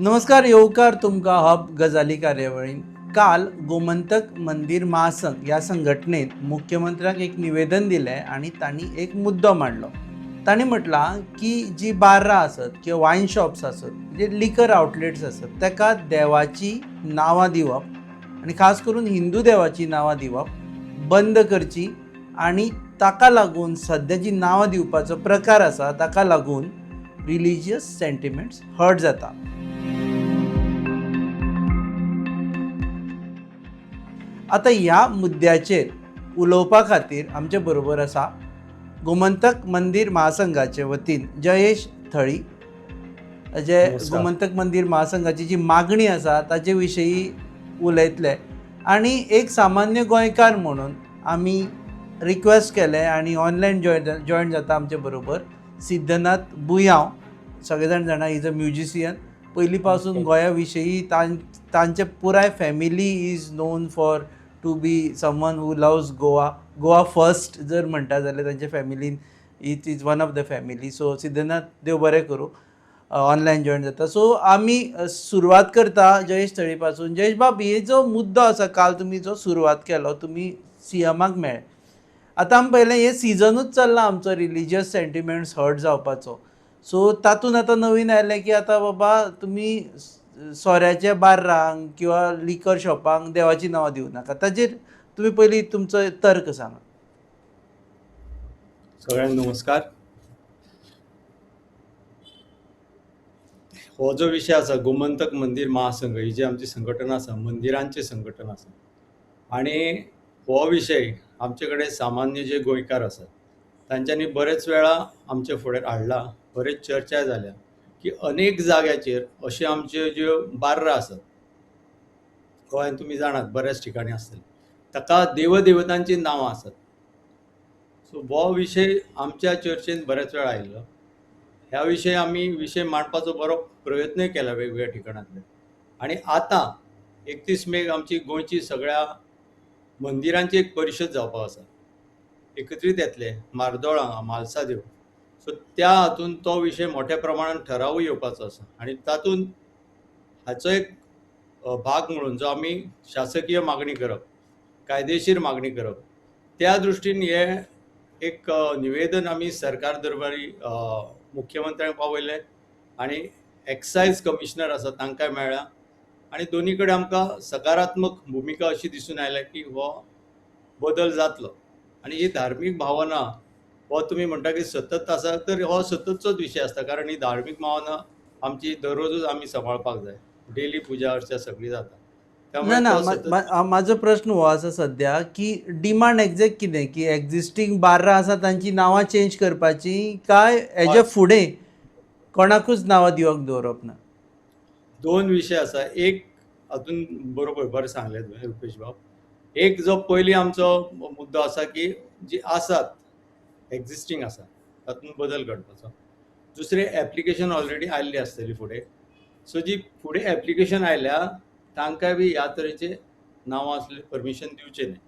नमस्कार, येवकार तुमका हब गजाली कार्यावळीन. काल गोमंतक मंदिर महासंघ या संघटनेन मुख्यमंत्र्याक एक निवेदन दिलें आणि तांणी एक मुद्दो मांडलो. तांणी म्हटला की जी बार्रां आसत किंवा वायन शॉप्स आसत म्हणजे लिकर आउटलेट्स आसत ताका देवाची नांवां दिवप आणि खास करून हिंदू देवाची नांवां दिवप बंद करची आणि ताका लागून सध्या जी नांवां दिवपाचो प्रकार आसा ताका लागून रिलिजियस सेंटिमेंट्स हर्ट जाता. आता ह्या मुद्द्याचेर उलोवपा खातीर आमचे बरोबर आसा गोमंतक मंदिर महासंघाचे वतीन जयेश थळी, जे नमस्कार. गोमंतक मंदिर महासंघाची जी मागणी आसा ताचे विशयी उलयतले. आणि एक सामान्य गोंयकार म्हणून आमी रिक्वेस्ट केले आणि ऑनलायन जॉयन जाता आमचे बरोबर सिद्धनाथ बुयांव. सगळे जाणा इज अ म्युजिशियन. पयलीं पासून गोंया विशयी तांचे पुराय family is known for to be someone who loves Goa first जर म्हणटा जाल्यार तांच्या फॅमिलीन it is one of the family. So Siddhanath देव बरें करूं, ऑनलायन जॉयन जाता. सो आमी सुरवात करता जयेश थळी पासून. जयेश बाब, हे जो मुद्दो आसा काल तुमी जो सुरवात केलो, तुमी सीएमाक मेळ्ळे. आतां आमी पळयलें हें सिजनूच चल्ला आमचो रिलिजियस सेंटिमेंट्स हर्ट जावपाचो. सो तातूंत आतां नवीन आयलें की आतां बाबा तुमी सोऱ्याच्या बार्रांक किंवा लिकर शॉपांक देवाची नांवां दिवं नाका. ताजेर तुमी पयलीं तुमचो तर्क सांगा. सगळ्यांक नमस्कार. हो जो विषय आसा गोमंतक मंदिर महासंघ ही जी आमची संघटना आसा, मंदिरांची संघटना आसा, आणि हो विशय आमचे कडेन सामान्य जे गोंयकार आसात तांच्यांनी बरेच वेळा आमचे फुडें हाडला, बरेच चर्चा जाल्या की अनेक जाग्याचेर अशे आमच्यो ज्यो बार्रां आसात गोंयांत, तुमी जाणात बऱ्याच ठिकाणी आसतली, ताका देवदेवतांची नांवां आसात. सो हो विशय आमच्या चर्चेंत बऱ्याच वेळा आयिल्लो. ह्या विशयी आमी विशय मांडपाचो बरो प्रयत्नय केला वेगवेगळ्या ठिकाणांतल्यान. आणि आतां 31 मेक आमची गोंयची सगळ्या मंदिरांची एक परिशद जावपाक आसा. एकत्रीत येतले मार्दोळा, म्हालसादेव. सो त्या हातूंत तो विशय मोठ्या प्रमाणात ठरावूय येवपाचो आसा. आणि तातूंत हाचो एक भाग म्हणून जो आमी शासकीय मागणी करप, कायदेशीर मागणी करप, त्या दृश्टीन हे एक निवेदन आमी सरकार दरबारी मुख्यमंत्र्यांक पावयलें आणि एक्सायज कमिशनर आसा तांकांय मेळ्ळा. आणि दोनी कडेन आमकां सकारात्मक भुमिका अशी दिसून आयल्या की हो बदल जातलो. आणि ही धार्मीक भावना हो तुमी म्हणटा की सतत आसा, तर हो सततचोच विशय आसता. कारण ही धार्मीक भावना आमची दररोजूच आमी सांबाळपाक जाय. डेली पुजा अर्चा सगळी जाता, ना त्यामुळे ना तो सतत. म्हाजो प्रश्न हो आसा सद्या की डिमांड एक्झॅक्ट कितें, की एक्झिस्टींग बार्रां आसा तांची नांवां चेंज करपाची काय हेजे फुडें कोणाकूच नांवां दिवप दवरप ना. दोन विशय आसा. एक हातून बरोबर बरें सांगलें तुवें रुपेश बाब. एक जो पयलीं आमचो मुद्दो आसा की जी आसात एक्झिस्टींग आसा तातूंत बदल घडपाचो. दुसरें एप्लिकेशन ऑलरेडी आयिल्ली आसतली फुडें. सो जी फुडें एप्लिकेशन आयल्या तांकांय बी ह्या तरेचे नांवां असले परमिशन दिवचें न्ही.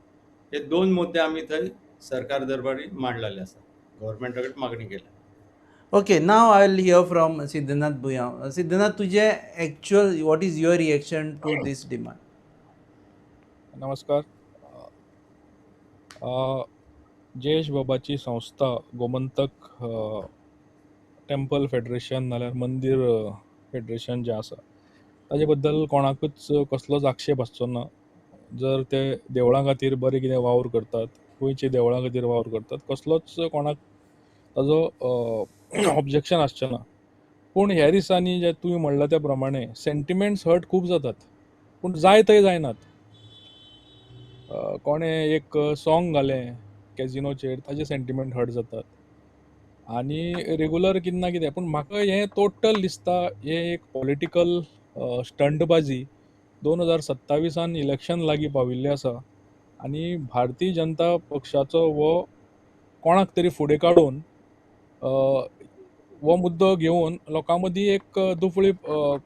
हे दोन मुद्दे आमी थंय सरकार दरबारी मांडलेले आसा, गव्हर्मेंटा कडेन मागणी केल्या. Okay, now I will hear from Siddhanath बुयांव. सिद्धनाथ, तुझे actual what is your reaction to this demand? नमस्कार. जयेश बाबाची संस्था गोमंतक टेम्पल फेडरेशन नाल्यार मंदिर फेडरेशन जें आसा ताजे बद्दल कोणाकूच कसलोच आक्षेप आसचो ना. जर ते देवळां खातीर बरें कितें वावर करतात, गोंयचे देवळां खातीर वावर करतात, कसलोच कोणाक ताजो ऑब्जेक्शन आसचें ना. पूण ह्या दिसांनी जे तुवें म्हणलां त्या प्रमाणे सेंटिमेंट्स हर्ट खूब जातात, पूण जाय थंय जायनात. कोणें एक सॉंग घालें कॅजिनोचेर, ताजे सेंटिमेंट हर्ट जातात. आनी रेगुलर कितें ना कितें. पूण म्हाका हें टोटल दिसता हें एक पॉलिटिकल स्टंटबाजी. 2027 इलेक्शन लागीं पाविल्लें आसा आनी भारतीय जनता पक्षाचो हो कोणाक तरी फुडें काडून हो मुद्दो घेवन लोकां मदीं एक दुफळी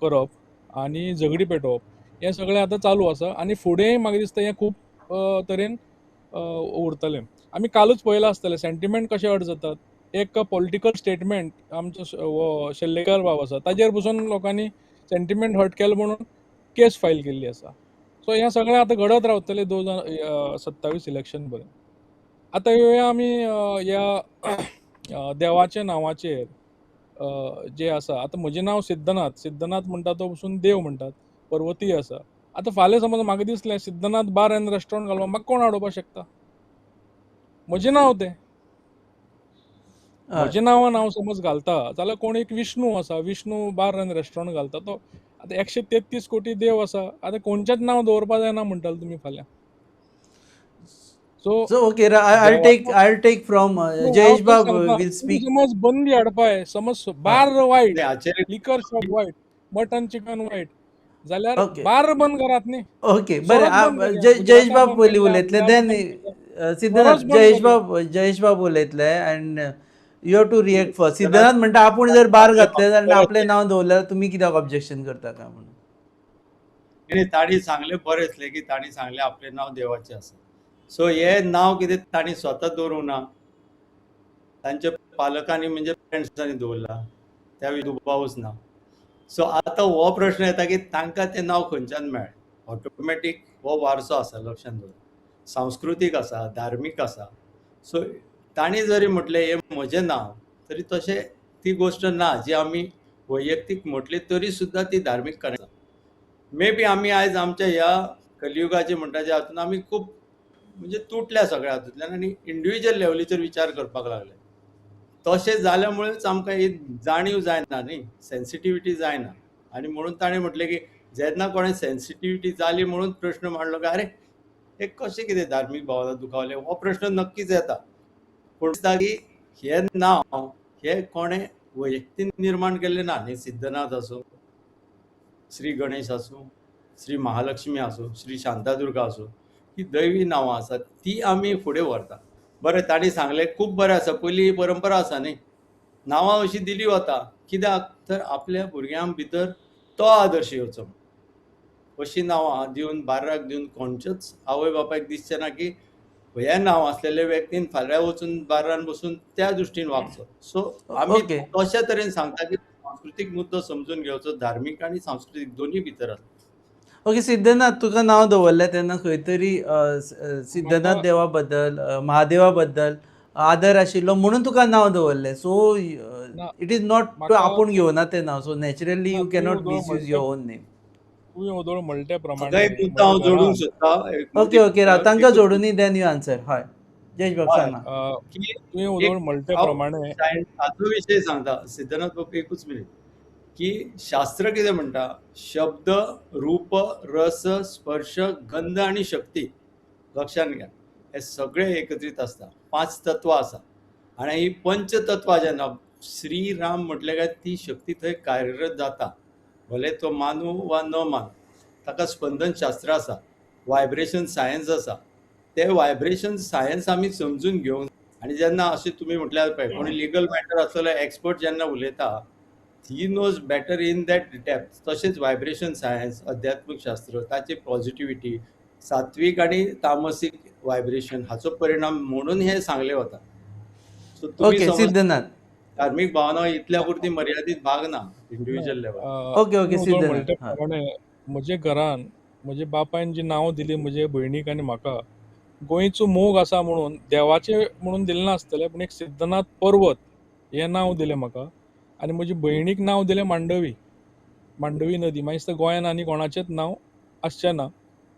करप आनी झगडी पेटोवप हें सगळें आतां चालू आसा. आनी फुडेंय म्हाका दिसता हें खूब तरेन उरतलें. आमी कालूच पळयलां आसतलें सेंटिमेंट कशे हर्ट जातात. एक पॉलिटिकल स्टेटमेंट आमचो हो शेल्लेकर बाब आसा ताजेर पसून लोकांनी सेंटिमेंट हर्ट केलो म्हणून केस फायल केल्ली आसा. सो हें सगळें आतां घडत रावतलें 2027 इलेक्शन पर्यंत. आतां येवया आमी ह्या देवाच्या नांवाचेर जे आसा. आतां म्हजें नांव सिद्धनाथ. सिद्धनाथ म्हणटा तो पसून देव म्हणटात. पर्वती आसा. आतां फाल्यां समज म्हाका दिसलें सिद्धनाथ बार एंड रेस्टॉरंट घालपाक, म्हाका कोण अडोवपाक शकता? म्हजें नांव तें. हय म्हजें नांवान हांव समज घालता जाल्यार कोण एक विष्णू आसा, विष्णू बार एंड रेस्टॉरंट घालता. तो आतां 133 कोटी देव आसा. आतां कोणचेंच नांव दवरपा जायना म्हणटाले तुमी फाल्यां. सो सो ओके देवाचो I'll take from हांव Jayesh तेच Bab सांगता. will तुमी speak. समज बंदी हाडपाय, समज हय बार वायट, हाचेर लिकर शॉप वायट, मटन चिकन वायट, जाल्यार ओके बार बंद करात न्ही. ओके बरें सोरोच बंद करया. जयेश गुजराता बाब बंद पयलीं केल्या, उलयतले बिहार देन बंद केल्या, सिद्धनाथ सोरोच बंद करया. जयेश बाब उलयतले and you have to react first. Siddhanath Siddhanath म्हणटा आपूण जर बार घातले जाल्यार परत आपलें नांव दवरल्यार तुमी कित्याक ऑब्जेक्शन करता काय म्हणून. ताणी सांगलें बरें दिसलें की ताणी सांगलें आपलें नांव देवाचें आसा. सो हे नांव कितें ताणी स्वता दवरूंक ना, तांच्या पालकांनी म्हणजे पेरंट्सांनी दवरला, त्या दुबावूच ना. सो आतां हो प्रश्न येता की तांकां तें नांव खंयच्यान मेळ्ळें. ऑटोमॅटीक हो वारसो आसा, लक्षांत दवर. सांस्कृतीक आसा, धार्मीक आसा. सो ताणी जरी म्हटलें हें म्हजें नांव, तरी तशें ती गोश्ट ना जी आमी वैयक्तीक म्हटली तरी सुद्दां ती धार्मीक कनेक्ट. मे बी आमी आयज आमच्या ह्या कलियुगाचे म्हणटाचे हातून आमी खूब म्हणजे तुटल्या सगळ्या हातूंतल्यान आनी इंडिविज्युअल लेवलीचेर विचार करपाक लागले. तशें जाल्या मुळेच आमकां ही जाणीव जायना न्ही, सेन्सिटिविटी जायना. आनी म्हणून ताणें म्हटलें की जेन्ना कोणें सेन्सिटिविटी जाली म्हणून प्रश्न मांडलो की अरे हे कशें कितें धार्मीक भावना दुखावले, हो प्रश्न नक्कीच येता. पूण दिसता की हे नांव हे कोणें वैयक्तीक निर्माण केल्लें ना न्ही. सिद्धनाथ आसूं, श्री गणेश आसूं, श्री महालक्ष्मी आसूं, श्री शांतादुर्गा आसूं, ही दैवी नांवां आसात ती आमी फुडें व्हरता. बरें ताणी सांगलें खूब बरें आसा. पयलीं ही परंपरा आसा न्ही, नांवां अशीं दिलीं वता. कित्याक तर आपल्या भुरग्यां भितर तो आदर्श येवचो. अशीं नांवां दिवन बार्राक दिवन खंयच्याच आवय बापायक दिसचें ना की हें नांव आसलेले व्यक्तीन फाल्यां वचून बार्रान बसून त्या दृश्टीन वागचो. सो आमी ओके तशा तरेन सांगता की सांस्कृतीक मुद्दो समजून घेवचो, धार्मीक आनी सांस्कृतीक दोनूय भितर आसा. ओके सिद्धनाथ तुका नांव दवरलें तेन्ना खंय तरी सिद्धनाथ म्हाका देवा बद्दल महादेवा बद्दल आदर आशिल्लो म्हणून तुका नांव दवरलें. सो ना इट इज नॉट म्हाका आपूण घेवना तें नांव. सो नॅचरली ना यू तुवें कॅनॉट उदोळ मिसयूज म्हणटे युअर ओन नेम. तुवें उदोळ म्हणटे हाका प्रमाणे एक मुद्दो म्हज्या हांव जोडूंक घरान सोदतां. एक ओके मदीं ओके तांकां एकूच जोडूनी देन यू आन्सर. हय जयेश बाब हय सांगा. की तुवें उदोळ एक म्हणटे हांव प्रमाणे सायन्साचो विशय सांगता. सिद्धनाथ बाबा एकूच मिनीट. की शास्त्र कितें म्हणटा, शब्द, रूप, रस, स्पर्श, गंध आनी शक्ती. लक्षांत घ्या, हे सगळे एकत्रीत आसता. 5 तत्वां आसा. आनी ही पंचतत्वां जेन्ना श्रीराम म्हटले काय ती शक्ती थंय कार्यरत जाता. भले तो मानू वा न मानू. ताका स्पंदन शास्त्र आसा, वायब्रेशन सायन्स आसा. ते वायब्रेशन सायन्स आमी समजून घेवंक. आनी जेन्ना अशें तुमी म्हटल्यार पळय कोणी लिगल मॅटर आसलेलो एक्सपर्ट जेन्ना उलयता, he knows better in that depth. तशेंच वायब्रेशन सायन्स, अध्यात्मीक शास्त्र, ताची पॉझिटिव्हिटी, सात्वीक आनी तामसीक वायब्रेशन हाचो परिणाम म्हणून हे सांगले वता. सो तुमी ओके समज सिद्धनाथ. धार्मीक भावना इतल्या पुरती मर्यादीत भाग ना इंडिविज्युअल लेवल. ओके ओके तुवें उदोळ सिद्धनाथ. म्हणटे हय प्रमाणे म्हजे घरान म्हजे बापायन जी नांव दिली म्हजे भयणीक आनी म्हाका, गोंयचो मोग आसा म्हणून देवाचें म्हणून दिलें नासतलें, पूण एक सिद्धनाथ पर्वत हें नांव दिलें म्हाका. आनी म्हजे भयणीक नांव दिलें मांडवी. मांडवी नदी. म्हाका दिसता गोंयान आनी कोणाचेंच नांव आसचें ना.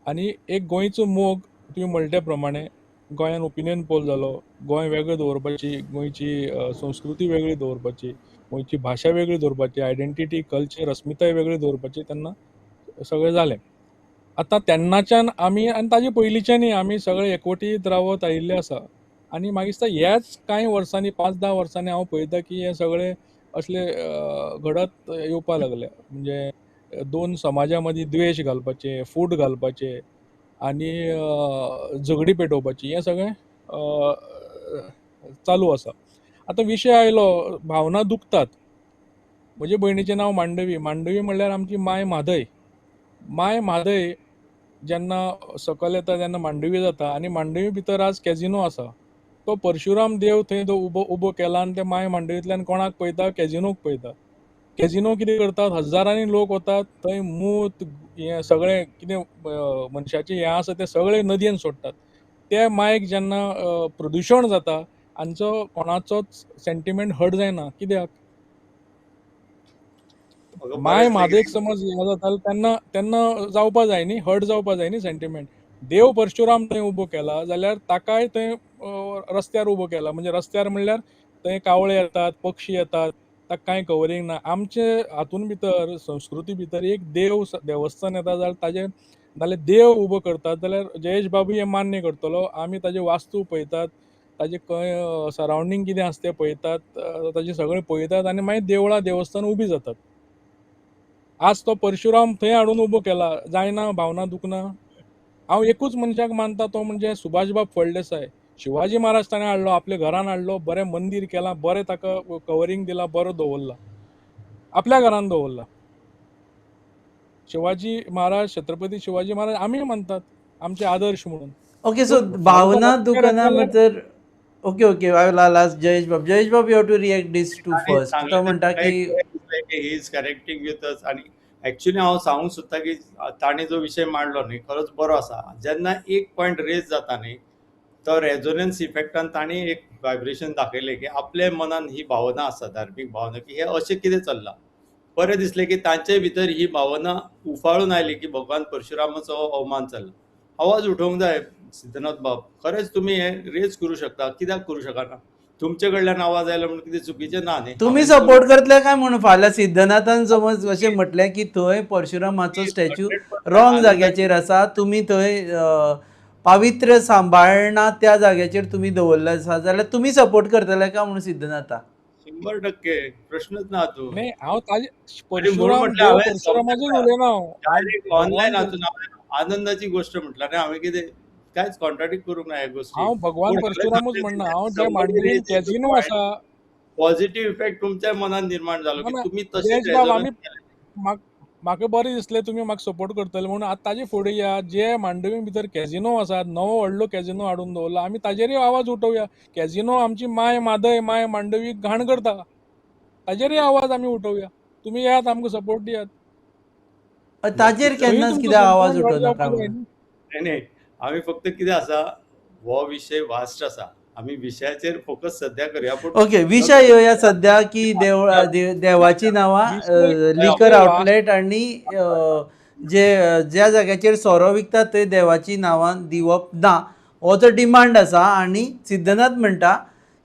आनी एक गोंयचो मोग तुवें म्हणटे प्रमाणे गोंयान ओपिनियन पोल जालो. गोंय वेगळें दवरपाची, गोंयची संस्कृती वेगळी दवरपाची, गोंयची भाशा वेगळी दवरपाची, आयडेंटिटी, कल्चर, अस्मिताय वेगळी दवरपाची तेन्ना सगळें जालें. आतां तेन्नाच्यान आमी आनी ताजे पयलींच्यानय आमी सगळे एकवटीत रावत आयिल्ले आसा. आनी म्हाका दिसता ह्याच कांय वर्सांनी 5-10 वर्सांनी हांव पळयता की हे सगळे असले घडत येवपा लागले. म्हणजे दोन समाजा मदीं द्वेश घालपाचे, फूट घालपाचे आनी झगडी पेटोवपाची हें सगळें चालू आसा. आतां विशय आयलो भावना दुखतात. म्हजे भयणीचें नांव मांडवी. मांडवी म्हणल्यार आमची माय म्हादय. माय म्हादय जेन्ना सकयल येता तेन्ना मांडवी जाता. आनी मांडवी भितर आज कॅजिनो आसा. तो परशुराम देव थंय उबो केला आनी ते माय मांडवींतल्यान कोणाक पळयता? कॅजिनोक पळयता. कॅझिनो कितें करतात, हजारांनी लोक वतात थंय मूत हें सगळें कितें मनशाचें हें आसा तें सगळें नदयेन सोडटात. ते मायक जेन्ना प्रदुशण जाता हांचो कोणाचोच सेंटिमेंट हर्ट जायना. कित्याक? म्हाका माय बरेंच म्हादेक फावटी समज हें जातालें तेन्ना तेन्ना जावपा जाय न्ही, हर्ट जावपा जाय न्ही सेंटिमेंट. देव परशुराम थंय उबो केला जाल्यार ताकाय थंय रस्त्यार उबो केला. म्हणजे रस्त्यार म्हणल्यार थंय कावळे येतात, पक्षी येतात, ताका कांय कवरिंग ना. आमचे हातूंत भितर संस्कृती भितर एक देवस्थान येता जाल्यार नाल्यार देव उबो करतात जाल्यार जयेश बाबूय हें मान्य करतलो. आमी ताजे वास्तू पळयतात, ताजे खंय सरावंडींग कितें आसा तें पळयतात, ताजें सगळें पळयतात आनी मागीर देवळां देवस्थान उबीं जातात. आज तो परशुराम थंय हाडून उबो केला, जायना भावना दुखना. हांव एकूच मनशाक मानता तो म्हणजे सुभाषबाब फळदेसाय. शिवाजी महाराज ताणें हाडलो, आपल्या घरान हाडलो, बरें मंदीर केलां, बरें ताका कवरिंग दिलां, बरो दवरला. आपल्या घरान दवरला. शिवाजी महाराज, छत्रपती शिवाजी महाराज आमी मानतात आमचे आदर्श म्हणून. ओके, सो पूण सारको भावना वाटेर दुखना जाल्यार तर okay okay, I will ask Jayesh बाब, you have to react this to ताणें फर्स्ट. सांगलें तो तें म्हणटा म्हाका की एक बरें दिसलें की he is connecting with us. आनी एक्चुअली हांव सांगूंक सोदतां की ताणें जो विशय मांडलो न्ही खरोच बरो आसा. जेन्ना एक पॉयंट रेज जाता न्ही तो रेझोनन्स इफेक्टान तांणी एक व्हायब्रेशन दाखयलें की आपल्या मनान ही भावना आसा, धार्मीक भावना, की हें अशें कितें चल्लां. बरें दिसलें की तांचे भितर ही भावना उफाळून आयली की भगवान परशुरामाचो अवमान चल्ला. आवाज उठोवंक जाय सिद्धनाथ बाब, खरेंच तुमी हें रेज करूं शकता, कित्याक करूं शकना? तुमचे कडल्यान आवाज आयलो म्हणून कितें चुकीचें ना न्ही. तुम्ही हांवें सपोर्ट करतले काय म्हणून फाल्यां सिद्धनाथान समज अशें म्हटलें की थंय परशुरामाचो स्टॅच्यू 100% रॉंग आनंदाची जाग्याचेर आसा, तुमी थंय पावित्र्य सांबाळना त्या जाग्याचेर तुमी दवरले आसा, जाल्यार तुमी सपोर्ट करतले का म्हणून सिद्धनाथा? 100% प्रश्नच ना तूं. नाही, हांव ताजे आणि म्हणून परशुराम म्हटलें देव हांवें परशुरामाचेर उलयना हांव डायरेक्ट भगवान ऑनलायन हातून हांवें आनंदाची गोश्ट म्हटल्या आनी हांवें कितें कांयच कॉन्ट्राडिक्ट करूंक ना ह्या गोश्टीक. हांव भगवान पूण हांवें परशुरामूच म्हणना. हांव ज्या सांगलें मांडवीन कॅझिनो आसा पॉझिटिव्ह इफेक्ट तुमच्या मनात निर्माण जालो ना की ना तुम्ही तसेच जयेश बाब आमी रेझोनन्स केले. म्हाका बरें दिसलें तुमी म्हाका सपोर्ट करतले म्हणून. आतां ताजे फुडें या जे मांडवी भितर कॅझिनो आसा, नवो व्हडलो कॅझिनो हाडून दवरला, आमी ताजेरूय आवाज उठोवया. कॅझिनो आमची माय मादय, माय मांडवी घाण करता, ताजेरूय आवाज आमी उठोवया. तुमी येयात आमकां सपोर्ट दियात. ताजेर नक्कीच. थंय केन्नाच तुमचो कित्याक आवाज सेंटिमेंट हर्ट उठोवनाका जावपा जाय म्हणून? न्ही. नाही नाही, आम्ही फक्त कितें आसा हो विषय वास्ट आसा. आम्ही विशयाचेर फोकस सध्या करया. पूण ओके, विशय येवया सध्या की देवाची विशय नांवां लिकर विशय वास्ट आउटलेट आणि ज्या जाग्याचेर सोरो विकतात थंय देवाची नांवां दिवप ना, हो जो डिमांड आसा. आनी सिद्धनाथ म्हणटा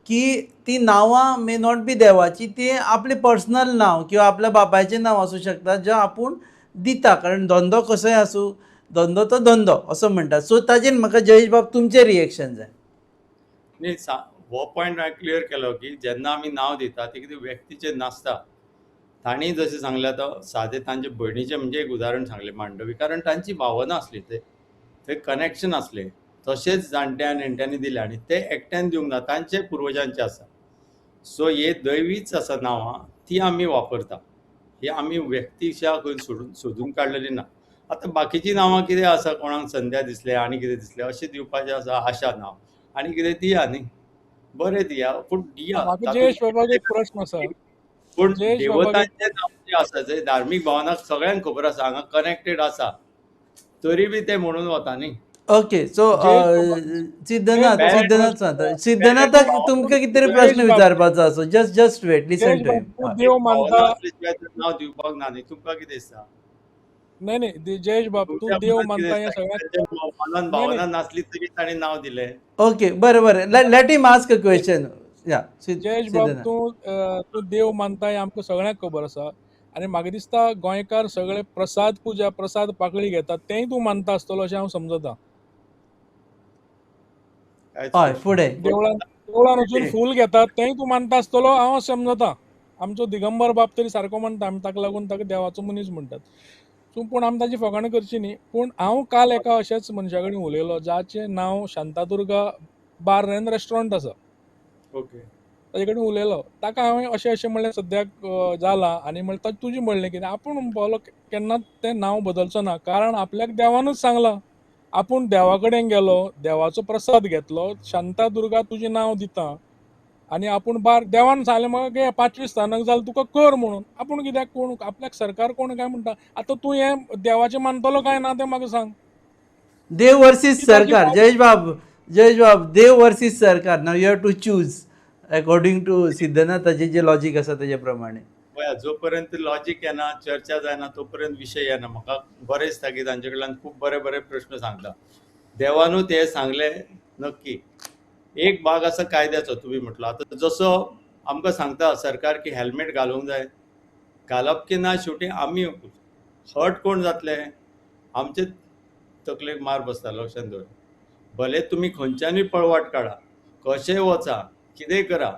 की ती नांवां मे नॉट बी देवाची, ती आपली पर्सनल नांव किंवा आपल्या बापायचें नांव आसूं शकता जें आपूण दिता, कारण धंदो कसोय आसूं, धंदो तो धंदो असो म्हणटा. सो ताजेर म्हाका जयेश बाब तुमचें रिएक्शन जाय. न्ही हो पॉयंट हांवें क्लियर केलो की जेन्ना आमी नांव दिता ते कितें व्यक्तीचें नासता. तांणी जशें सांगलें आतां सादें तांचे भयणीचें म्हणजे एक उदाहरण सांगलें मांडवी, कारण तांची भावना आसली थंय कनेक्शन आसलें. तशेंच जाणट्या नेणट्यांनी दिलें आनी ते एकट्यान दिवंक ना, तांचे पुर्वजांचे आसा. सो हे दैवीच आसा नांवां ती आमी वापरता. ही आमी व्यक्तीच्या खंय सोदून काडलेली ना. आतां बाकीचीं नांवां कितें आसा, कोणाक संध्या दिसलें आनी कितें दिसलें अशें दिवपाचें आसा आशा नांव आनी कितें दिया न्ही. बरें दिया, पूण दिया म्हाका तातूंत जयेश बाबाक एक प्रश्न आसा. पूण जयेश बाबाक एक देवतांचें नांव जें आसा जंय धार्मीक भावना सगळ्यांक खबर आसा, हांगा कनेक्टेड आसा, तरी बी ते म्हणून वता न्ही. ओके, सो जयेश बाबा जयेश सिद्धनाथ बाबाक सिद्धनाथ प्रश्न सांगता. पॅरेंट सिद्धनाथाक पूण तुमकां कितें तरी जयेश प्रश्न बाब विचारपाचो आसा. Just wait, listen Jayesh to बाब हिम. तूं एक देव भावना मानता. असल्या शिवाय तर नांव दिवपाक ना न्ही. तुमकां कितें दिसता? नाही नाही जयेश बाब तूं तुमच्या देव मनात कितें मानता हें दिसता की सगळ्यांक तांच्या मनान नाही नाही भावना नासली तरी ताणें नांव दिलें? ओके, बरें बरें, let him ask a question. या जयेश बाब सिद्धनाथ. तूं देव मानता हें आमकां सगळ्यांक खबर आसा. आनी म्हाका दिसता गोंयकार सगळे प्रसाद पुजा, प्रसाद पाकळी घेतात तेंय तूं मानता आसतलो अशें हांव समजतां. कांयच हय, प्रश्न ना. फुडें. पूण देवळान वचून फूल घेतात तेंय तूं मानता आसतलो हांव समजतां. आमचो दिगंबर बाब तरी सारको मानता, आमी ताका लागून ताका देवाचो मनीस म्हणटात. सो पूण आमी ताची फकाणां करची न्ही. पूण हांव काल एका अशाच मनशा कडेन उलयलो जाचें नांव शांतादुर्गा बार एंड रेस्टॉरंट आसा. ओके. ताजे कडेन उलयलो. ताका हांवें अशें म्हणलें सद्याक जालां आनी म्हणलें तुजें म्हणलें कितें. आपूण म्हणपालो केन्नाच तें नांव बदलचो ना, कारण आपल्याक देवानूच सांगलां. आपूण देवा कडेन गेलो, देवाचो प्रसाद घेतलो, शांतादुर्गा तुजें नांव दिता. आनी आपूण बार देवान सांगलें म्हाका की 5वी स्थानक जालें तुका कर म्हणून. आपूण कित्याक कोण आपल्याक सरकार कोण काय म्हणटा. आतां तूं हें देवाचें मानतलो काय ना तें म्हाका सांग. देव वर्सीस ती ताची सरकार. बाब- जयेश बाब, देव वर्सीस सरकार. Now you have to choose according to सिद्धनाथाचे जे लॉजीक आसा तेजे प्रमाणे. पळया, जोपर्यंत लॉजीक येना, चर्चा जायना तोपर्यंत विशय येना. म्हाका बरें दिसता की तांचे कडल्यान खूब बरे बरे प्रश्न सांगता. देवानूच हे सांगले नक्की. एक भाग आसा कायद्याचो, तुमी म्हटलो. आतां जसो आमकां सांगता सरकार की हेल्मेट घालूंक जाय, घालप की ना शेवटी आमी हर्ट कोण जातले? आमचे तकलेक मार बसता, लक्षांत दवर. भले तुमी खंयच्यानूय पळवाट काडा, कशेंय वचा, कितेंय करा,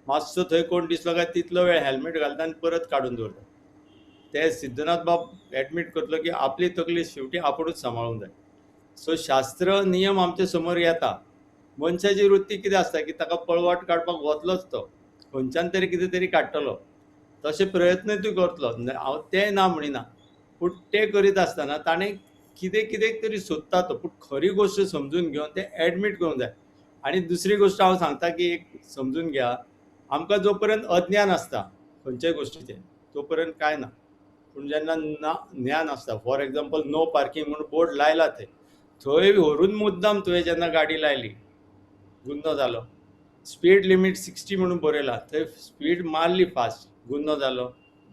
मातसो थंय कोण दिसलो काय तितलो वेळ हेल्मेट घालता आनी परत काडून दवरता. ते सिद्धनाथ बाब एडमीट करतलो की आपली तकली शेवटी आपुणूच सांबाळूंक जाय. सो शास्त्र नियम आमचे समोर येता. मनशाची वृत्ती कितें आसता की ताका पळवाट काडपाक वतलोच तो, खंयच्यान तरी कितें तरी काडटलो. तशे प्रयत्नूय तूं करतलो. हांव तें ना म्हणिना, पूण ते करीत आसतना ताणें कितें कितें तरी सोदता तो, पूण खरी गोश्ट समजून घेवन तें एडमीट करूंक जाय. आनी दुसरी गोश्ट हांव सांगता की एक समजून घ्या, आमकां जोपर्यंत अज्ञान आसता खंयच्याय गोश्टीचें तोपर्यंत कांय ना. पूण जेन्ना ज्ञान आसता, फॉर एग्जाम्पल नो पार्किंग म्हणून बोर्ड लायला थंय व्हरून मुद्दाम तुवें जेन्ना गाडी लायली, गुन्हो जालो. स्पीड लिमीट 60 म्हणून बरयला, थंय स्पीड मारली फास्ट, गुन्हो जालो.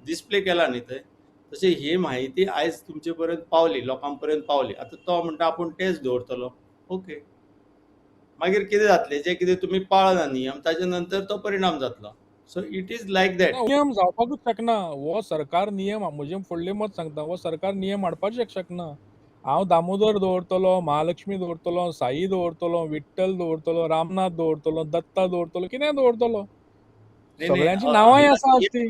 डिस्प्ले केला न्ही थंय. तशी ही माहिती आयज तुमचे पर्यंत पावली, लोकां पर्यंत पावली. आतां तो म्हणटा आपूण टेस्ट दवरतलो. ओके, मागीर कितें जातलें? जे कितें तुमी पाळना नियम, ताचे नंतर तो परिणाम जातलो. So it is like that. नियम जावपाकूच शकना. हो सरकार नियम, म्हजें फुडलें मत सांगता, हो सरकार नियम हाडपाक शकना. हांव दामोदर दवरतलो, महालक्ष्मी दवरतलो, साई दवरतलो, विठ्ठल दवरतलो, रामनाथ दवरतलो, दत्ता दवरतलो, कितें दवरतलो. सगळ्यांची नांवांय आसा ती.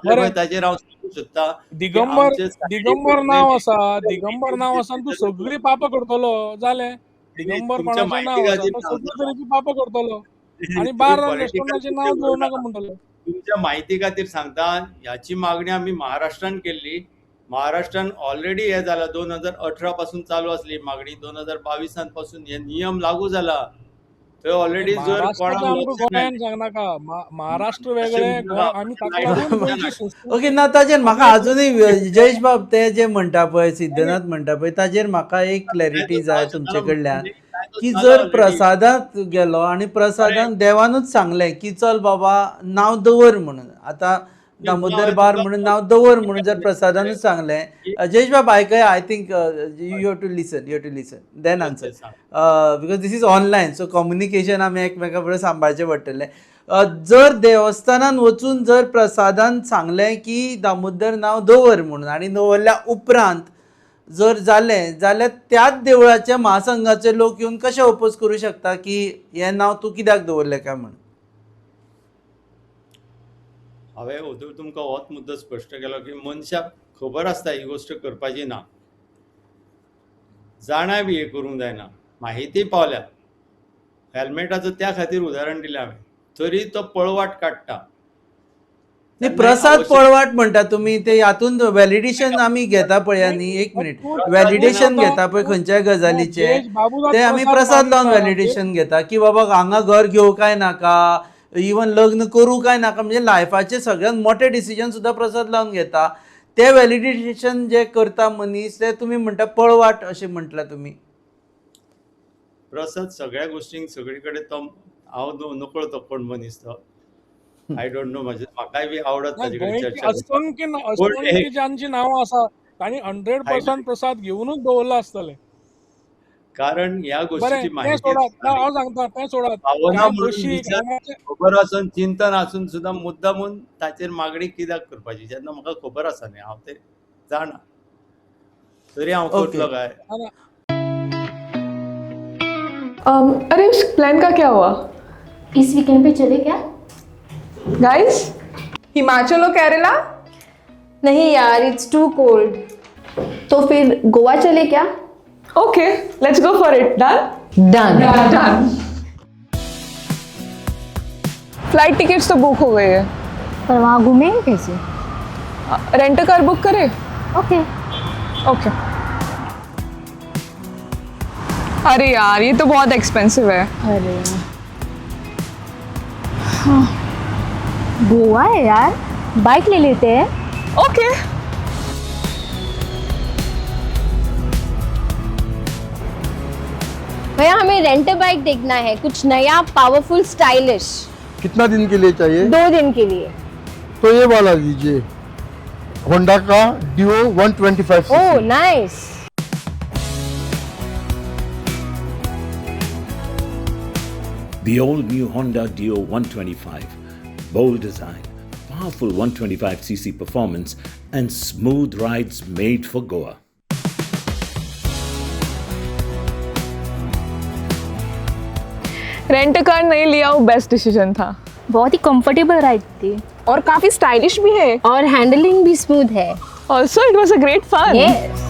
बरें, ताचेर हांव सांगूंक सोदता की दिगंबर आमचे दिगंबर नांव आसा, दिगंबर नांव आसा आनी तूं सगळीं पापां करतलो जालें. दिगंबर तुमच्या कोणाचें नांव आसा माहितीगाची तो नांव सगळीं सांगा. तरेची पापां करतलो. आनी तुम्ही बार political रेस्टॉरंटाचें गोष्टी नांव करू घेवं नाका नका. म्हणटलो. तुमच्या माहिती खातीर सांगता, ह्याची मागणी आम्ही महाराष्ट्रान केल्ली. महाराष्ट्रान ऑलरेडी हे जाला, 2018 पासून चालू असली मागणी. 2022 पासून हे नियम लागू जाला. थंय ऑलरेडी जर महाराष्ट्राचें कोणाक आमकां गोंयान सांगनाका. महाराष्ट्र वेगळें, गोंय आमी ताका लागून गोंयची संस्कृती. ओके, ना ताजेर म्हाका अजूनय जयेश बाब ते जे म्हणटा पळय, सिद्धनाथ म्हणटा पळय, ताजेर म्हाका एक क्लॅरिटी जाय तुमचे कडल्यान की जर प्रसादांत गेलो आनी प्रसादांत देवानूच सांगलें की चल बाबा नांव दवर म्हणून, आतां दामोदर बार म्हणून नांव दवर म्हणून जर प्रसादानूच सांगलें, जयेश बाब आयकय, I think you have to listen then answer, because this is online, so communication आमी एकमेका बरोबर सांबाळचें पडटलें. जर देवस्थानान वचून जर प्रसादान सांगलें की दामोदर नांव दवर म्हणून आनी दवरल्या उपरांत जर जालें जाल्यार त्याच देवळाच्या महासंघाचे लोक येवन कशे ओपोज करूं शकता की हें नांव तूं कित्याक दवरलें काय म्हणून? हांवें अजून तुमकां होच मुद्दो स्पश्ट केलो की मनशाक खबर आसता ही गोश्ट करपाची ना, जाणा बी हे करूंक जायना, माहिती पावल्या. हेल्मेटाचं त्या खातीर उदाहरण दिलें हांवें. तरी तो पळवाट काडटा. न्ही, प्रसाद पळवाट म्हणटा तुमी, ते हातूंत वॅलिडेशन आमी घेता पळय न्ही, एक मिनीट, वॅलिडेशन घेता पळय खंयच्याय गजालीचें, ते आमी प्रसाद लावन वॅलिडेशन घेता की बाबा हांगा घर घेवं काय नाका, इवन लग्न करूं काय नाका, म्हणजे लायफाचे सगळ्यात मोठे डिसिजन सुद्दां प्रसाद लावन घेता. ते वॅलिडेशन जे करता मनीस, ते तुमी म्हणटा पळवाट अशें म्हटलां तुमी. प्रसाद सगळ्या गोष्टींक सगळे कडेन तो हांव नकळो तो कोण मनीस तो, आय डोंट नो. म्हाकाय बी आवडत ताचे कडेन चर्चा करपाक. असंख्य ज्यांची नांवां आसा तांणी 100% प्रसाद घेवनूच दवरला आसतलें. कारण ह्या बरें, गोष्टीची तें माहिती सोडात, हांव सांगता, तें सोडात. भावना ह्या म्हणून बशीक, विचार हांगाचे- खबर आसून चिंतन आसून सुद्दां मुद्दामून ताचेर मागणी कित्याक करपाची जेन्ना म्हाका खबर आसा न्ही, हांव ते जाणा, तरी हांव करतलो काय. अरे उस प्लान का क्या हुआ? इस वीकेंड पे चले क्या? गाइस, हिमाचल और केरला? नहीं यार, इट्स टू कोल्ड. तो फिर गोवा चले क्या? Okay, let's go for it. Done? Done. Flight tickets तो बुक हो गई है. पर वहाँ घूमेंगे कैसे? रेंट कार बुक करे? ओके. ओके. अरे यार, ये तो बहुत एक्सपेंसिव है. अरे गोवा है यार, बाइक ले लेते हैं। Okay. भैया हमें रेंट बाइक देखना है, कुछ नया पावरफुल स्टाइलिश, कितना दिन के लिए चाहिए? 2 दिन के लिए। तो ये वाला लीजिए, होंडा का Dio 125 oh CC. Nice. The all-new Honda Dio 125. Bold design, powerful 125cc performance, and smooth rides made for Goa. Rent car नहीं लिया वो बेस्ट डिसीजन था, बहुत ही कंफर्टेबल राइड थी और काफी स्टाइलिश भी है। और हैंडलिंग भी स्मूथ है। Also it was a great fun. Yes.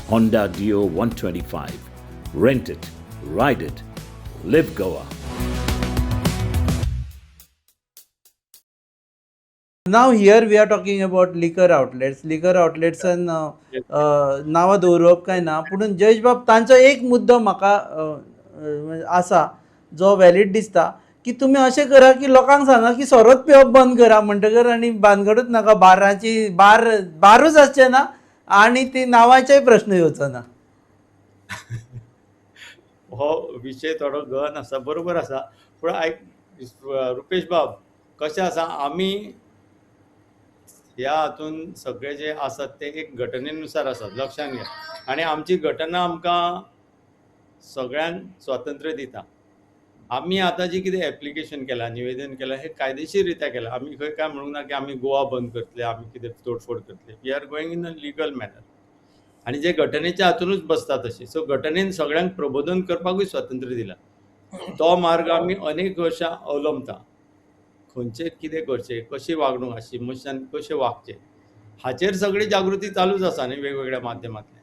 Honda Dio 125. Rent it, ride it, live Goa. Now here we are talking about liquor outlets. Liquor outlets नांवां दवरप काय ना, पूण जयेश बाब तांचो एक मुद्दो म्हाका आसा जो वॅलीड दिसता, की तुमी अशें करा की लोकांक सांगा की सोरोच पिवप बंद करा म्हणटकर आनी भानगडूच नाका, बारूच आसचें ना आनी ती नांवाचेय प्रश्न येवचो ना. हो विशय थोडो गहन आसा, बरोबर आसा, पूण रुपेश बाब कशें आसा, आमी ह्या हातून सगळे जे आसात ते एक घटनेनुसार आसात, लक्षांत घ्या. आनी आमची घटना आमकां सगळ्यांक स्वातंत्र्य दिता. आमी आतां जी कितें एप्लिकेशन केलां, निवेदन केलां, हें कायदेशीर रित्या केलां. आमी खंय काय म्हणूंक ना की आमी गोवा बंद करतले, आमी कितें तोडफोड करतले. We are going in a legal manner. आनी जे घटनेच्या हातूनच बसता तशें. सो घटनेन सगळ्यांक प्रबोधन करपाकूय स्वातंत्र्य दिलां. तो मार्ग आमी अनेक वर्सां अवलंबता. खंयचें कितें करचें, कशी वागणूक आसची, मनशान कशें वागचें, हाचेर सगळी जागृती चालूच आसा न्ही वेगवेगळ्या माध्यमांतल्यान.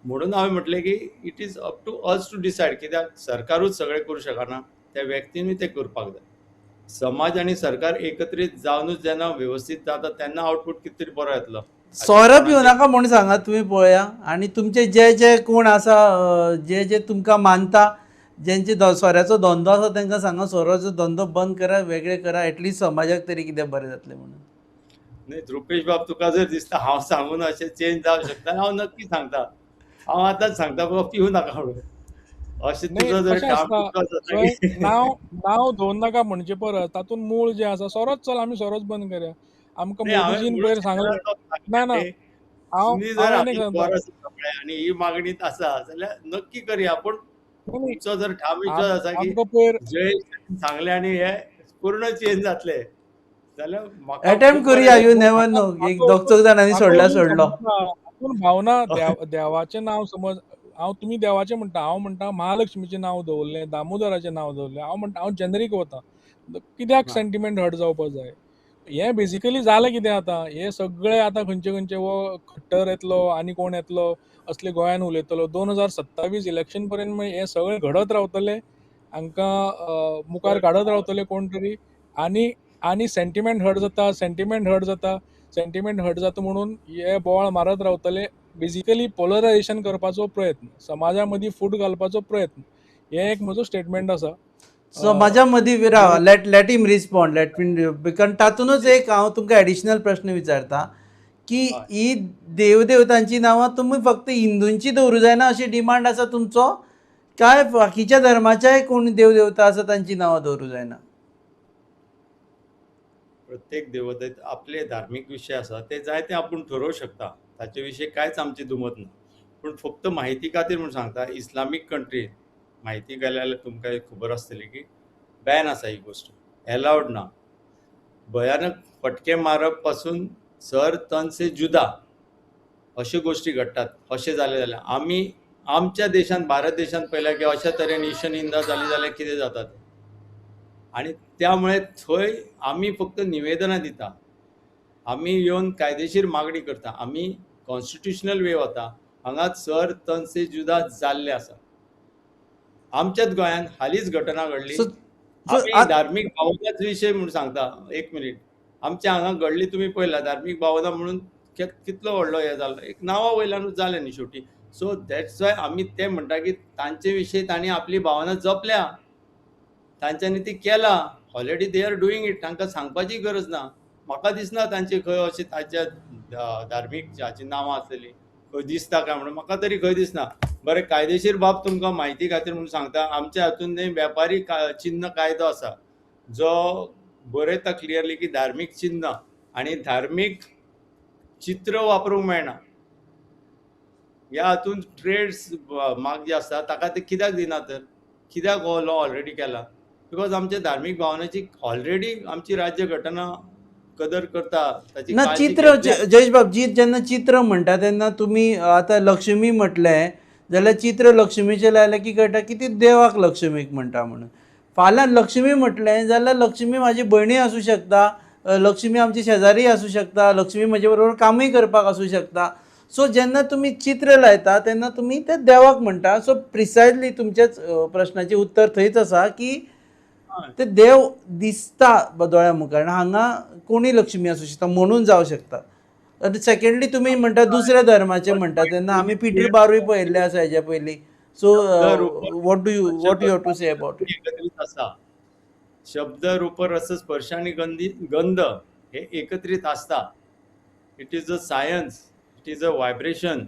म्हणून हांवें म्हटलें की it is up to us to decide, कित्याक सरकारूच सगळें करूं शकना, त्या व्यक्तीनूय तें करपाक जाय. समाज आनी सरकार एकत्रीत जावनूच जेन्ना व्यवस्थीत जाता तेन्ना आउटपूट कितें तरी बरो येतलो. सोरो पिवं नाका म्हूण सांगा तुमी पळया, आनी तुमचे जे जे कोण आसा, जे जे तुमकां मानता, जेंचे सोऱ्याचो धंदो आसा तांकां सांगा सोऱ्याचो धंदो बंद करा, वेगळें करा, एटलीस्ट समाजाक तरी कितें बरें जातलें म्हणून. न्ही रुपेश बाब, तुका जर दिसता हांव सांगून अशें चेंज जावंक शकता, हांव नक्की सांगता. हांव आतांच सांगता बाबा पिवं नाका म्हणून. अशें नाही, तुजो जर कशें ठाम आसता, विश्वास आसा थंय की नांव दवरनाका नाका म्हणजे परस तातूंत मूळ जें आसा, सोरोच चल आमी सोरोच बंद करया. आमकां नाही, हांवें मोदीजीन म्हणून पयर सांगलें. सांगला तो ना ना, सांगलें, तुमी जर हांव आनीक आमी सांगता. परस सांगलें आनी ही मागणीत आसा जाल्यार नक्की करया. पूण नाही, नाही, तुमचो जर ठाम विश्वास आसा की आमकां पयर जय सांगलें आनी हे पूर्ण चेंज जातले जाल्यार म्हाका अटेम्प्ट खूब करुया, बरें यू नेवर नो. एक दोग चोग जाणांनी सोडला सोडलो. हातून भावना देवाचें नांव समज तुमी देवाचें म्हणटा, हांव म्हणटा महालक्ष्मीचें नांव दवरलें, दामोदराचें नांव दवरलें, हांव म्हणटा हांव जेनरीक वता. कित्याक सेंटिमेंट हर्ट जावपाक जाय? हें बेसिकली जालें कितें आतां, हे सगळे आतां खंयचे खंयचे वो खट्टर येतलो आनी कोण येतलो, असले गोंयान उलयतलो. 2027 इलेक्शन पर्यंत हें सगळें घडत रावतलें, हांकां मुखार काडत रावतले कोण तरी, आनी सेंटिमेंट हर्ट जाता म्हणून हे बोवाळ मारत रावतले. बेसिकली पोलरायझेशन करपाचो प्रयत्न, समाजा मदीं फूट घालपाचो प्रयत्न, हें एक म्हजो स्टेटमेंट आसा. समाजा मदीं राव, लेट हिम रिस्पॉन्ड, बिकॉज तातूंतच एक हांव तुमकां एडिशनल प्रश्न विचारता की ही देवदेवतांची नांवां तुमी फक्त हिंदूंची दवरूं जायना अशी डिमांड आसा तुमचो, काय बाकीच्या धर्माच्याय कोण देवदेवता आसा तांची नांवां दवरूं जायना? प्रत्येक देवतेत आपले धार्मीक विशय आसा ते जाय ते आपूण ठरोवंक शकता, ताचे विशीं कांयच आमची दुमत ना. पूण फक्त म्हायती खातीर म्हूण सांगता, इस्लामीक कंट्रीन म्हायती गेल्या जाल्यार तुमकां एक खबर आसतली की बॅन आसा ही गोश्ट, एलावड ना. भयानक फटके मारप पासून सर तन से जुदा अश्यो गोश्टी घडटात. अशें जालें जाल्यार आमी आमच्या देशांत, भारत देशांत पळयलां की अशा तरेन ईश निंदा जाली जाल्यार कितें जाता तें. आनी त्यामुळे थंय आमी फक्त निवेदनां दिता, आमी येवन कायदेशीर मागणी करता, आमी कॉन्स्टिट्युशनल वे वता. हांगाच सर तन से जुदा जाल्ले आसा. आमच्याच गोंयांत हालींच घटना घडली. आमी धार्मीक भावनाच विशय म्हणून सांगता, एक मिनीट, आमच्या हांगा घडली, तुमी पळयला धार्मीक भावना म्हणून कितलो व्हडलो हे जालो, एक नांवा वयल्यानूच जालें न्ही शेवटी. सो दॅट्स वाय आमी ते म्हणटा की तांचे विशीं तांणी आपली भावना जपल्या, तांच्यांनी ती केला. Already they are doing it. तांकां सांगपाची गरज ना. म्हाका दिसना तांची खंय अशी तांच्या धार्मीक हाची नांवां आसलेली खंय दिसता काय म्हणून, म्हाका तरी खंय दिसना. बरें, कायदेशीर बाब तुमकां म्हायती खातीर म्हणून सांगता, आमच्या हातून न्हय वेपारी चिन्ह कायदो आसा जो बरयता क्लियरली की धार्मीक चिन्ह आनी धार्मीक चित्र वापरूंक मेळना. ह्या हातून ट्रेड्स मार्क जे आसता ताका ते कित्याक दिना तर? कित्याक हो लॉ ऑलरेडी केला? बिकॉज आमच्या धार्मीक भावनाची ऑलरेडी आमची राज्य घटना कदर करता, ताची ना काळजी चित्र घेतल्या. जयेश बाबजी जेन्ना चित्र म्हणटा तेन्ना तुमी आतां लक्ष्मी म्हटलें जाल्यार चित्र लक्ष्मीचें लायलें की कळटा की ती देवाक लक्ष्मीक म्हणटा म्हणून. फाल्यां लक्ष्मी म्हटलें जाल्यार लक्ष्मी म्हाजी भयणी आसूं शकता, लक्ष्मी आमची शेजारी आसूं शकता, लक्ष्मी म्हजे बरोबर कामूय करपाक आसूं शकता. सो जेन्ना तुमी चित्र लायता तेन्ना तुमी ते देवाक म्हणटा. सो प्रिसायजली तुमच्याच प्रश्नाचें उत्तर थंयच आसा की ते देव दिसता दोळ्या मुखार, हांगा कोणी लक्ष्मी आसूं शकता म्हणून जावं शकता. सेकंडली तुमी म्हणटा दुसऱ्या धर्माचे म्हणटा तेन्ना आमी पिटर बारूय पळयल्ले आसा हेच्या पयलीं. So what you have to say about it? एकत्रित आसा. शब्द, रूप, रस, स्पर्श आणि गंध हे एकत्रित आसता. It is a science, it is a vibration.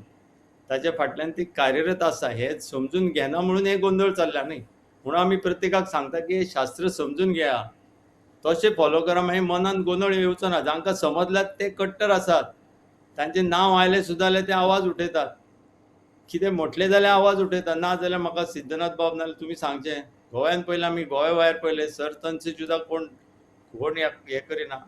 ताच्या फाटल्यान ती कार्यरत आसा हे समजून घेना म्हणून हे गोंधळ चालला न्ही. म्हणून आमी प्रत्येकाक सांगता की हे शास्त्र समजून घेया, तशें फॉलो करा, मागीर मनान गोंधळ येवचो ना. जांकां समजल्यात ते कट्टर आसात, तांचें नांव आयलें सुद्दां जाल्यार ते आवाज उठयतात. कितें म्हटलें जाल्यार आवाज उठयतात, ना जाल्यार म्हाका सिद्धनाथ बाब नाल्यार तुमी सांगचें. गोंयांत पयलें आमी गोंय भायर पयलें सरतनचे सुद्दां कोण हें करिना.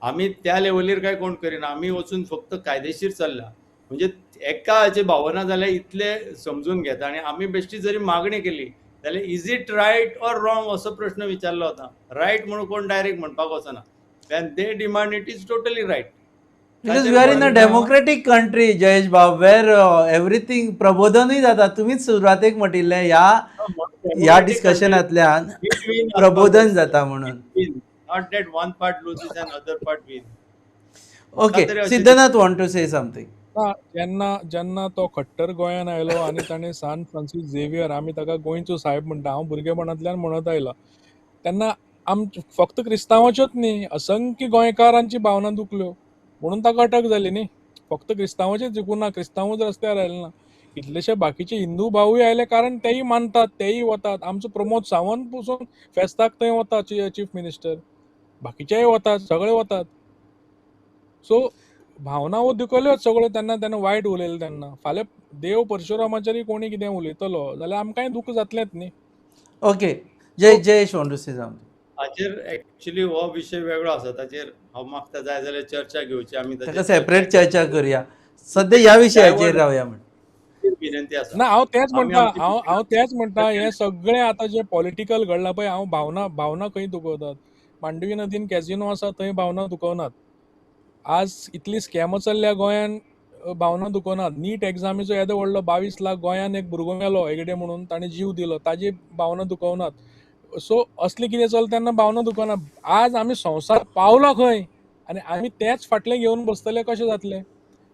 आमी त्या लेवलीर काय कोण करिना. आमी वचून फक्त कायदेशीर चल्ला. म्हणजे एका हाची भावना जाल्यार इतले समजून घेता. आनी आमी बेश्टी जरी मागणी केली जाल्यार is it right or wrong असो प्रश्न विचारलो वता. रायट म्हणून कोण डायरेक्ट म्हणपाक वचना. When they demand it is totally right. Because we are in a democratic country Jayesh बाब, वेर एवरीथींग प्रबोधनूय जाता. तुमीच सुरवातेक म्हटिल्लें ह्या डिस्कशनांतल्यान प्रबोधन जाता म्हणून. Not that one part loses and other part win. Okay, Siddhanath want to say something. जेन्ना तो खट्टर गोंयान आयलो आनी ताणें सान फ्रांसीस झेवियर, आमी ताका गोंयचो साहेब म्हणटा, हांव भुरगेपणांतल्यान म्हणत आयला, तेन्ना फक्त क्रिस्तांवाच्योच न्ही, असंख्य गोंयकारांची भावना दुखल्यो म्हणून ताका अटक जाली न्ही. फक्त क्रिस्तांवाचेच जिखून ना, क्रिस्तांवूच रस्त्यार आयले ना, कितलेशे बाकीचे हिंदू भावूय आयले, कारण तेय मानतात, तेय वतात. आमचो प्रमोद सावंत पसून फेस्ताक थंय वता, चीफ मिनिस्टर, बाकीचेय वतात, सगळे वतात. सो भावना वो दुखल्योच सगळ्यो. तेन्ना वायट उलयलें तेन्ना. फाल्यां देव परशुरामाचेरय कोणी कितें उलयतलो जाल्यार आमकांय दूख जातलेंच न्ही. Okay, Jayesh want to say something. हाचेर एक्चुअली हो विशय वेगळो आसा. ताचेर हांव मागता जाय जाल्यार चर्चा घेवची आमी. ताका सेपरेट चर्चा करूया. सध्या ह्या विशयाचेर रावया म्हण विनंती आसा. ना, हांव तेच म्हणटा हे सगळें आतां जे पॉलिटिकल घडलां पळय, हांव भावना खंय दुखोवतात. मांडवी नदीन कॅझिनो आसा थंय भावना दुखोवनात. आज इतली स्कॅमां चल्ल्या गोंयान, भावना दुखोवनात. नीट एग्जामीचो येदो व्हडलो 22 लाख गोंयान एक भुरगो मेलो हेगडे म्हणून, ताणें जीव दिलो, ताजी भावना दुखोवनात. सो असलें कितें चलता तेन्ना भावना दुखोवना. आज आमी संवसार पावलो खंय आनी आमी तेच फाटलें घेवन बसतले कशें जातलें?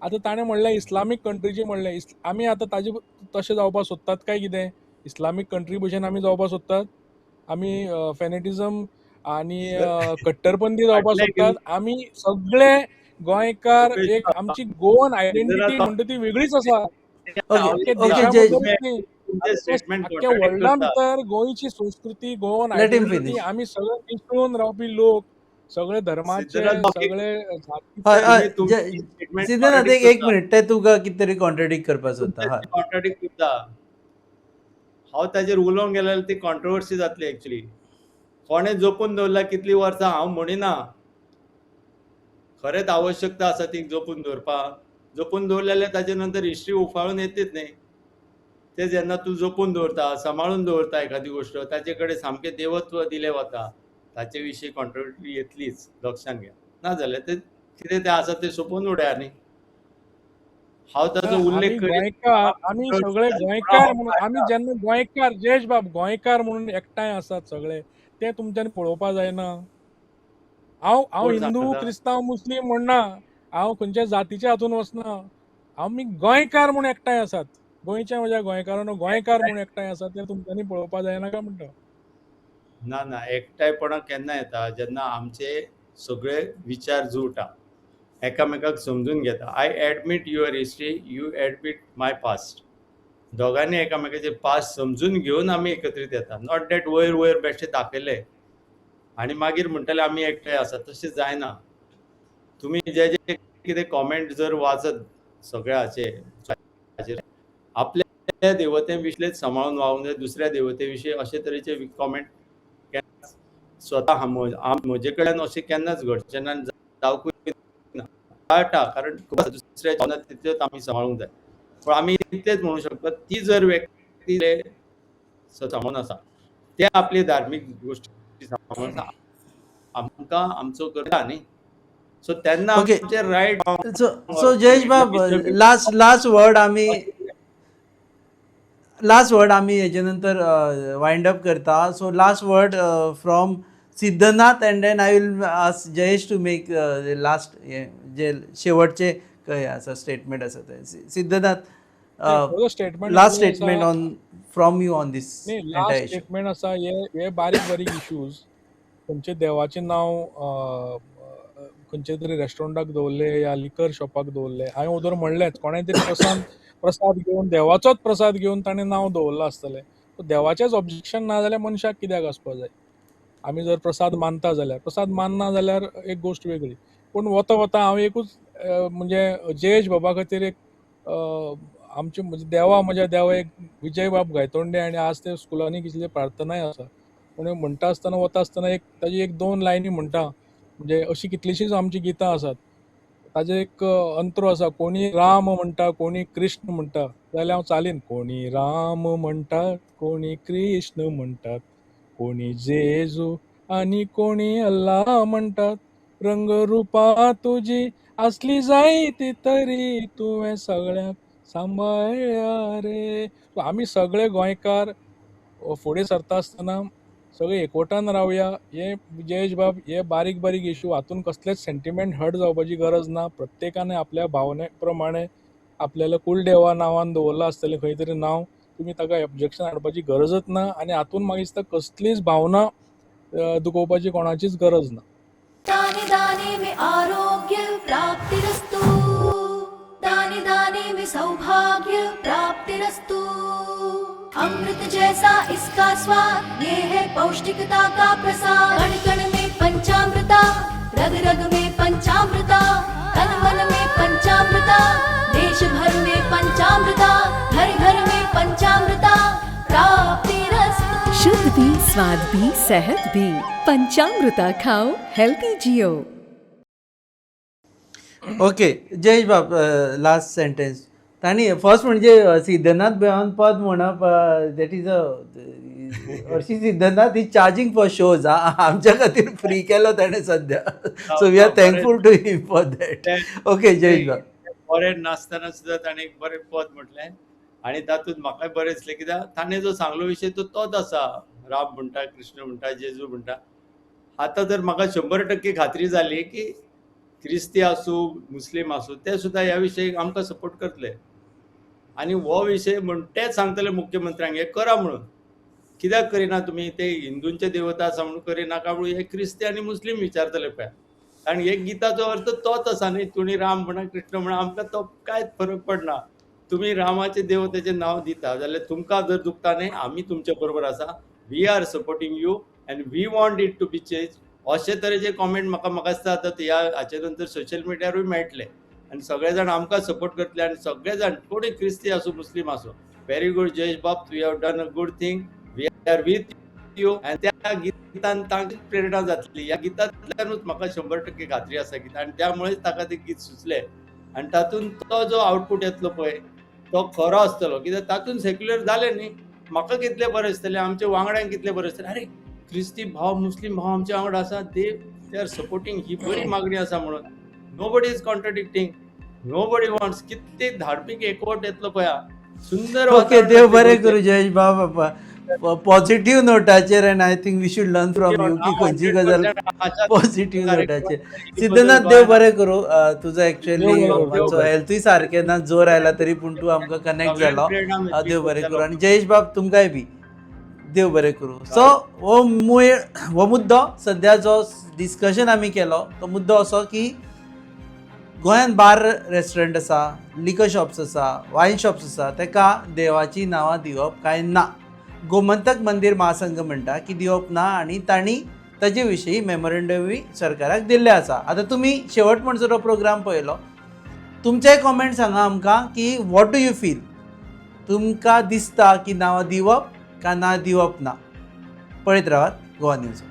आतां ताणें म्हणलें इस्लामीक कंट्रीची म्हणलें, आमी आतां ताजे तशें जावपाक सोदतात काय कितें? इस्लामीक कंट्री भशेन आमी जावपाक सोदतात? आमी फेनेटिझम आनी कट्टरपंथी जावपाक सोदतात? आमी सगळे गोंयकार, एक आमची गोवन आयडेंटिटी म्हणटा ती वेगळीच आसा. ओके, अख्ख्या वर्ल्डा भितर गोंयची संस्कृती, गोवन आयडेंटिटी, आमी सगळे मिसळून रावपी लोक, सगळे धर्माचे, सगळे जातीचे. सिद्धनाथ एक मिनिट, ते तुका कितें तरी कॉन्ट्राडिक्ट करपाक सोदता. कॉन्ट्राडिक्ट करता. हांव ताचेर उलोवंक गेल्यार ती कॉन्ट्रोवर्सी जातली एक्चुअली. कोणें जपून दवरला कितलीं वर्सां हांव म्हणिना. खरेंच आवश्यकता आसा ती जपून दवरपाक. जपून दवरलेले ताचे नंतर हिस्ट्री उफाळून येतीच न्ही. ते जेन्ना तूं जपून दवरता, सांबाळून दवरता एखादी गोश्ट, ताचे कडेन सामकें देवत्व दिलें वता, ताचे विशीं कॉन्ट्रोवर्सी येतलीच, लक्षांत घ्या. ना जाल्यार ते कितें तें आसा तें सोंपोवन उडया न्ही. हांव ताचो उल्लेख गोंयकार, आमी सगळे गोंयकार म्हणून, आमी जेन्ना गोंयकार, जयेश बाब, गोंयकार म्हणून एकठांय आसात सगळे, ते तुमच्यांनी पळोवपाक जायना. हांव हिंदू, क्रिस्तांव, मुस्लीम म्हणना, हांव खंयच्या जातीच्या हातून वचना. आमी गोंयकार म्हूण एकठांय आसात. गोंयच्या म्हज्या गोंयकारांनो गोंयकार म्हूण एकठांय आसात तें तुमच्यांनी पळोवपा जायना काय म्हणटा. ना एकठांयपणां केन्ना येता जेन्ना आमचे सगळे विचार जुळटा, एकामेकाक समजून घेता. I admit your history, you admit my past. दोगांनी एकामेकाचे पास्ट समजून घेवन आमी एकत्रीत येता. नॉट डॅट वयर वयर बेश्टे दाखयले आनी मागीर म्हणटले आमी एकठांय आसात, तशें जायना. तुमी जे जे कितें कॉमेंट जर वाचत सगळ्याचे आपल्या देवते विशयीच सांबाळून वावूंक जाय. दुसऱ्या देवते विशीं अशे तरेचे कॉमेंट स्वता म्हजे कडल्यान अशें केन्नाच घडचें ना, जावंकूय ना. कळटा कारण दुसऱ्या जीवनांत तितलेच आमी सांबाळूंक जाय. पूण आमी इतलेंच म्हणूंक शकता, ती जर व्यक्ती सांबाळून आसा ते आपली धार्मीक गोश्टी सांबाळून आसा, आमकां आमचो करता न्ही. सो तेन्ना Okay. आमचे रायट सो जयेश बाब, लास्ट वर्ड आमी हेजे नंतर वाइंड अप करता. So last word from Siddhanath and then I will ask Jayesh to make last जे शेवटचे काय आसा स्टेटमेंट आसा ते. Siddhanath, statement last statement on from you on this last entire issue. Statement आसा हे बारीक बारीक इश्यूज खंयचे देवाचें नांव खंयचे तरी रेस्टॉरंटाक दवरले या लिकर शॉपाक दवरले. हांवें उदर म्हणलेंच कोणें तरी प्रसाद घेवन देवाचोच प्रसाद घेवन ताणें नांव दवरलां आसतलें. देवाचेंच ऑब्जेक्शन ना जाल्यार मनशाक कित्याक आसपा जाय. आमी जर प्रसाद मानता जाल्यार, प्रसाद मानना जाल्यार एक गोश्ट वेगळी. पूण वता वता हांव एकूच म्हणजे जयेश बाबा खातीर एक आमचे म्हज्या देवा एक विजय बाब गायतोंडे आनी आज ते स्कुलांनी कितले प्रार्थनाय आसा. पूण म्हणटा आसतना वता आसतना ताजी एक 2 लायनी म्हणटा. म्हणजे अशी कितलीशींच आमची गितां आसात. ताजे एक अंत्रो आसा, कोणी राम म्हणटा कोणी कृष्ण म्हणटा जाल्यार हांव चालीन. कोणी राम म्हणटात कोणी कृष्ण म्हणटात, कोणी जेजू आनी कोणी अल्ला म्हणटात. रंगरुपा तुजी असली जायती तरी तुवें सगळ्यांक सांबाळ्या रे. आमी सगळे गोंयकार फुडें सरता आसतना सगळे एकवटान रावया. हे जयेश बाब, हे बारीक बारीक इश्यू हातून कसलेच सेंटिमेंट हर्ट जावपाची गरज ना. प्रत्येकाने आपल्या भावने प्रमाणे आपल्याला कुलदेवा नांवान दवरलां आसतलें खंय तरी नांव, तुमी ताका ऑब्जेक्शन हाडपाची गरजच ना. आनी हातून मागीर दिसता कसलीच भावना दुखोवपाची कोणाचीच गरज ना. दाने दाने में आरोग्य प्राप्तिरस्तु, दाने दाने में सौभाग्य प्राप्तिरस्तु. अमृत जैसा इसका स्वाद, ये है पौष्टिकता का प्रसाद. कण कण में पंचामृता, रग रग में पंचामृता, तन मन में पंचामृता, देश भर में पंचामृता, घर घर में पंचामृता प्राप्तिरस्तु. शुद्ध भी, स्वाद भी, सेहत भी. पंचामृता खाओ, हेल्थी जियो. ओके जयेश बाब, लास्ट सेंटेन्स. तांणी फर्स्ट म्हणजे सिद्धनाथ बेवान पद म्हणप, दॅट इज हरशी Siddhanath is charging for shows. आमच्या खातीर फ्री केलो ताणें सद्या. So we are thankful to him for that. Okay Jayesh बाब. बरें नासतना सुद्दां ताणें एक बरें पद म्हटलें आनी तातूंत म्हाकाय बरें दिसलें, कित्याक ताणें जो सांगलो विशय तो तोच आसा. राम म्हणटा, कृष्ण म्हणटा, जेजू म्हणटा. आतां तर म्हाका 100% खात्री जाली की क्रिस्ती आसूं मुस्लीम आसूं ते सुद्दां ह्या विशयी आमकां सपोर्ट करतले. आनी हो विशय तेच सांगतले मुख्यमंत्र्यांक हे करा म्हणून. कित्याक करिना तुमी? ते हिंदूंचे देवता आसा म्हणून करिनाका म्हणून हे क्रिस्ती आनी मुस्लीम विचारतले पळय. कारण हे गिताचो अर्थ तोच आसा न्ही. तुमी राम म्हणा कृष्ण म्हणा आमकां तो कांयच फरक पडना. तुमी रामाचे देवतेचें नांव दिता जाल्यार तुमकां जर दुखता न्ही, आमी तुमचे बरोबर आसा. We are supporting you and we want it to be change. अशे तरेचे कॉमेंट म्हाका दिसता आतां ह्या हाचे नंतर सोशल मिडियारूय मेळटले आनी सगळे जाण आमकां सपोर्ट करतले. आनी सगळे जाण कोणी क्रिस्ती आसूं मुस्लीम आसूं, व्हेरी गुड जयेश बाब, you have done a good thing. We are with you. आनी त्या गितान तांची प्रेरणा जातली. ह्या गितांतल्यानूच म्हाका 100% खात्री आसा. कित्याक आनी त्यामुळेच ताका ते गीत सुचलें आनी तातूंत तो जो आउटपूट येतलो पळय तो खरो आसतलो. कित्याक तातूंत सेक्युलर जालें न्ही. म्हाका कितलें बरें दिसतलें, आमच्या वांगड्यांक कितलें बरें दिसतलें. अरे क्रिस्ती भाव मुस्लीम भाव आमच्या वांगडा आसा, दे आर सपोर्टिंग. ही बरी मागणी आसा म्हणून. Nobody is contradicting, nobody wants. कितली धार्मीक एकवट येतलो पळया. सुंदर. ओके देव बरें करूं जयेश बाब. पॉझिटिव्ह नोटाचेर and I think we should learn from you की खंयची गजाल पॉझिटिव्ह नोटाचेर. सिद्धनाथ देव बरें करूं. तुजो एक्चुअली देव बरें करूं. मातसो हेल्थूय सारकें ना, जोर आयला तरी पूण तूं आमकां कनेक्ट जालो. देव बरें करूं. आनी जयेश बाब तुमकांय बी देव बरें करूं. सो हो मुद्दो सद्या जो डिस्कशन आमी केलो तो मुद्दो असो की गोंयांत बार रेस्टॉरंट आसा, लिकर शॉप्स आसा, वायन शॉप्स आसा, ताका देवाची नांवां दिवप काय ना. गोमंतक मंदिर महासंघ म्हणटा की दिवप ना आनी तांणी ताजे विशीं मेमोरेंडमूय सरकाराक दिल्ले आसा. आतां तुमी शेवट म्हणसर हो प्रोग्राम पळयलो, तुमचेय कॉमेंट सांगा आमकां की वॉट डू यू फील. तुमकां दिसता की नांवां दिवप का ना दिवप ना. पळयत रावात गोवा न्यूज.